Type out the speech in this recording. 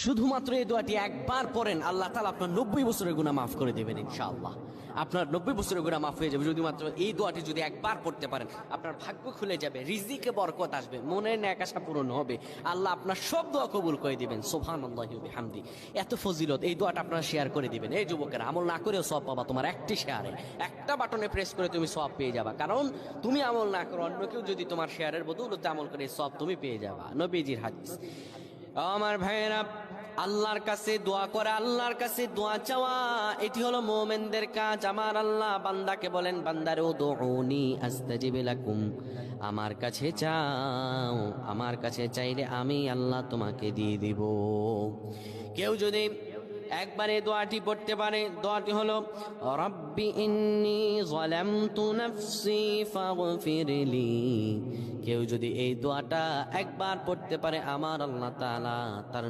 শুধুমাত্র এই দোয়াটি একবার পড়েন, আল্লাহ তাআলা আপনার 90 বছরের গুনাহ মাফ করে দেবেন ইনশাআল্লাহ। আপনার 90 বছরের গুনাহ মাফ হয়ে যাবে যদি মাত্র এই দোয়াটি যদি একবার পড়তে পারেন। আপনার ভাগ্য খুলে যাবে, রিজিকে বরকত আসবে, মনের ন্যাক আশা পূরণ হবে, আল্লাহ আপনার সব দোয়া কবুল করে দিবেন। সুবহানাল্লাহি ওয়া বিহামদি। এত ফজিলত এই দোয়াটা আপনারা শেয়ার করে দিবেন। এই যুবকেরা, আমল না করেও সওয়াব পাবা। তোমার একটি শেয়ারে, একটা বাটনে প্রেস করে তুমি সওয়াব পেয়ে যাবা। কারণ তুমি আমল না করো, অন্য কেউ যদি তোমার শেয়ারের বদৌলতে আমল করে সওয়াব তুমি পেয়ে যাবা। নবীজির হাদিস। আমার ভাইয়েরা, আল্লাহর কাছে দোয়া করে, আল্লাহর কাছে দোয়া চাওয়া, এটি হলো মুমিনদের কাজ। আমার আল্লাহ বান্দাকে বলেন, বান্দারে উদউনি আস্তাজিব লাকুম, আমার কাছে চাও, আমার কাছে চাইলে আমি আল্লাহ তোমাকে দিয়ে দিব। কেউ যদি একবারে দোয়াটি পড়তে পারে, দোয়াটি হলো রব্বি ইন্নী যালামতু নাফসি ফাগফিরলি। কেউ যদি এই দোয়াটা একবার পড়তে পারে, আমার আল্লাহ তাআলা তার